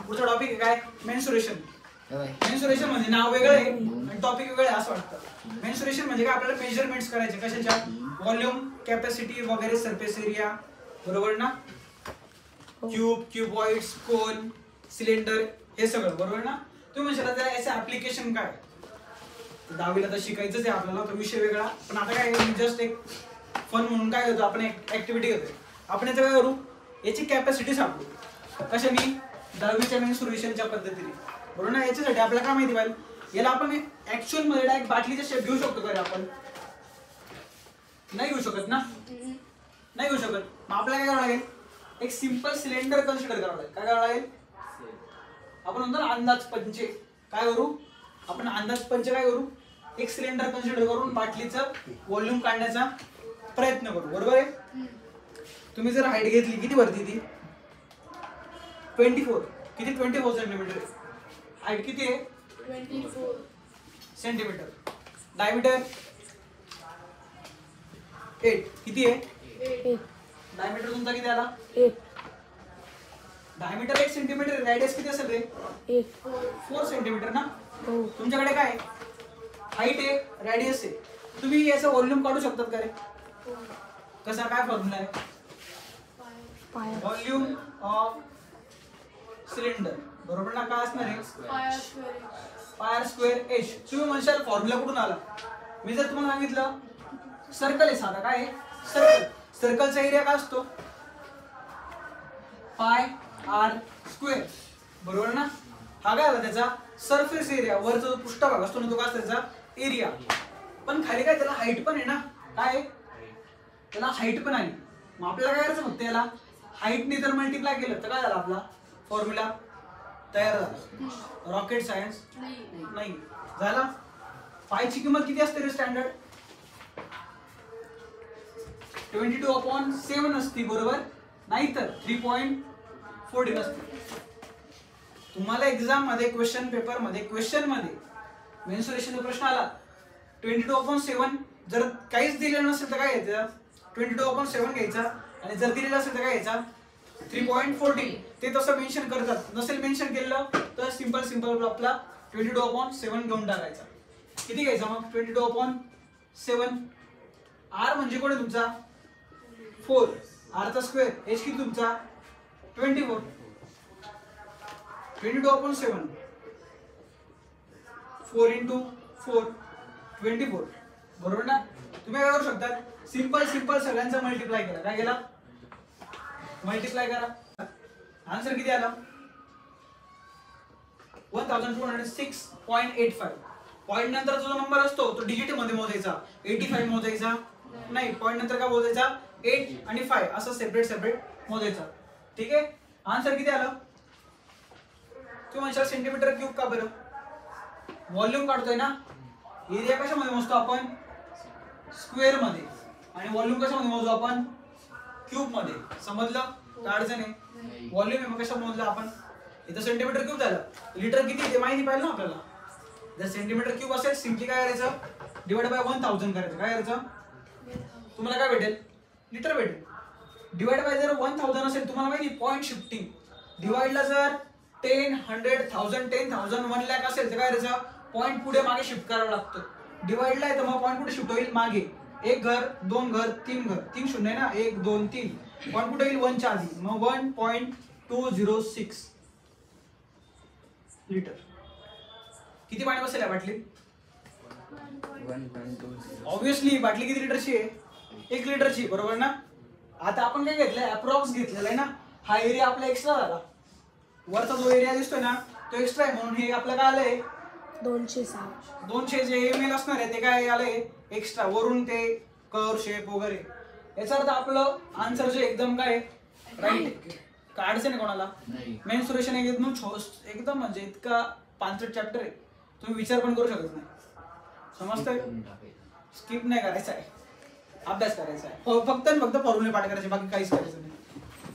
पुढचा टॉपिक आहे काय मेन्सुरेशन. मेन्सुरेशन म्हणजे नाव वेगळं आहे आणि टॉपिक वेगळं आहे असं वाटतं. मेन्सुरेशन म्हणजे काय आपल्याला मेजरमेंट्स करायचे कशाच्या व्हॉल्यूम कॅपॅसिटी वगैरे सरफेस एरिया बरोबर ना. क्यूब क्यूबॉइड्स कोन सिलेंडर हे सगळं बरोबर ना. तुम्ही म्हणशाल त्याला याचं ऍप्लिकेशन काय 10वीला तर शिकायचंच आहे आपल्याला तो विषय वेगळा. पण आता काय जस्ट एक फन म्हणून काय होतं आपण एक ऍक्टिव्हिटी करतो. आपण याचं काय करू याची कॅपॅसिटी सांगू कशाने 10वीच्या मेन्सुरेशनच्या पद्धतीने बरोबर ना. याच्यासाठी आपल्याला काय माहिती पाहिजे याला आपण ऍक्च्युअल मध्ये डायरेक्ट बाटलीचा शेप घेऊ शकतो का आपण नाही घेऊ शकत ना. नाही घेऊ शकत. मग आपल्याला काय करावं लागेल एक सिंपल सिलेंडर कन्सिडर करावं लागेल. काय करावं लागेल आपण म्हणतो ना अंदाज पंचे काय करू आपण अंदाज पंच काय करू एक सिलेंडर कन्सिडर करून बाटलीचं व्हॉल्यूम काढण्याचा प्रयत्न करू बरोबर आहे. तुम्ही जर हाईट घेतली किती भरती ती 24 किती 24 सेंटीमीटर हाईट किती आहे 24 सेंटीमीटर. डायमीटर 8 किती आहे 8 डायमीटर तुमचा किती आला 8 डायमीटर 1 सेंटीमीटर रेडियस किती असेल रे 8 4 सेंटीमीटर ना. हो तुमच्याकडे काय हाईट आहे रेडियस आहे तुम्ही याचं व्हॉल्यूम काढू शकतात का रे कसा काय फॉर्म्युला आहे व्हॉल्यूम ऑफ सिलेंडर बरोबर ना. काय असणार आहे पायर स्क्वेअर एच. तुम्ही म्हणशाल फॉर्म्युला कुठून आला मी जर तुम्हाला सांगितलं सर्कल आहे साधा काय आहे सर्कल सर्कलचा एरिया काय असतो पाय आर स्क्वेअर बरोबर ना. हा काय आला त्याचा सरफेस एरिया वरचा जो पृष्ठभाग असतो ना तो काय असतो त्याचा एरिया. पण खाली काय त्याला हाईट पण आहे ना काय त्याला हाईट पण आहे. मग आपल्याला काय करायचं फक्त याला हाईटने जर मल्टिप्लाय केलं तर काय झालं आपला फॉर्म्युला तयार झाला. रॉकेट सायन्स नाही झाला. पायची किंमत किती असते रे स्टँडर्ड 22/7 असते बरोबर नाही तर 3.14 असते. तुम्हाला एक्झाम मध्ये क्वेश्चन पेपर मध्ये क्वेश्चन मध्ये मेन्सुरेशनचा प्रश्न आला 22/7 जर काहीच दिलेलं नसेल तर काय घ्यायचं 22/7 घ्यायचा आणि जर दिलेलं असेल तर काय घ्यायचा 3.14 ते तसं मेन्शन करतात. नसेल मेन्शन केलं तर सिंपल आपला 22/7 घेऊन टाकायचा. किती घ्यायचा मग 22/7 आर म्हणजे कोण आहे तुमचा 4 आर चा स्क्वेअर एच किती तुमचा 24 22/7 4 × 4 24 बरोबर ना. तुम्ही काय करू शकता सिंपल सगळ्यांचा मल्टिप्लाय केला काय केला मल्टिप्लाय करा आन्सर किती आला 1206.85. पॉइंट नंतर जो नंबर असतो तो डिजिट मध्ये मोजायचा 85 मोजायचा नाही. पॉइंट नंतर काय मोजायचा 8 आणि 5 असं सेपरेट मोजायचा. ठीक आहे. आन्सर किती आलं तुम्ही म्हणशाल सेंटीमीटर क्यूब का बरं व्हॉल्यूम काढतोय ना. एरिया कशामध्ये मोजतो आपण स्क्वेअर मध्ये आणि व्हॉल्यूम कशामध्ये मोजतो आपण क्यूब मध्ये. समजलं काय अडचण आहे व्हॉल्यूम आहे मग कशा मोजलं आपण इथं सेंटीमीटर क्यूब झालं. लिटर किती ते माहिती पाहिजे ना आपल्याला. जर सेंटीमीटर क्यूब असेल सिम्पली काय करायचं डिवाइड बाय 1000 करायचं. काय करायचं तुम्हाला काय भेटेल लिटर भेटेल. डिवाइड बाय जर 1000 असेल तुम्हाला माहिती पॉइंट शिफ्टिंग डिवाइडला जर 10 100 1000 10,000 1 लाख असेल तर काय करायचं पॉइंट पुढे मागे शिफ्ट करावा लागतो. डिवाइडला आहे तर मग पॉइंट कुठे शिफ्ट होईल मागे. एक घर दोन घर तीन घर 3 शून्य आहे ना 1 2 3 पॉइंट कुठे येईल 1 च्या आधी मग 1.206 लिटर. किती पाणी बसेल या बाटलीत 1.2 ऑब्विसली बाटली किती लिटरची आहे 1 लिटरची बरोबर ना. आता आपण काय घेतलंय अप्रॉक्स घेतलेला आहे ना. हा एरिया आपला एक्स्ट्रा झाला वरचा जो एरिया दिसतोय ना तो एक्स्ट्रा आहे म्हणून हे आपलं काय आलंय 206 जे एमएल असणार आहे ते काय आलंय एक्स्ट्रा वरून ते कर्व शेप वगैरे. याचा अर्थ आपलं आन्सर जे एकदम काय राईट. काय अडचण आहे कोणाला मेन्सुरेशन एकदम म्हणजे इतका 5 चॅप्टर आहे तुम्ही विचार पण करू शकत नाही. समजतंय स्किप नाही करायचं आहे अभ्यास करायचा आहे फक्त फॉर्म्युले पाठ करायचे बाकी काहीच करायचं नाही.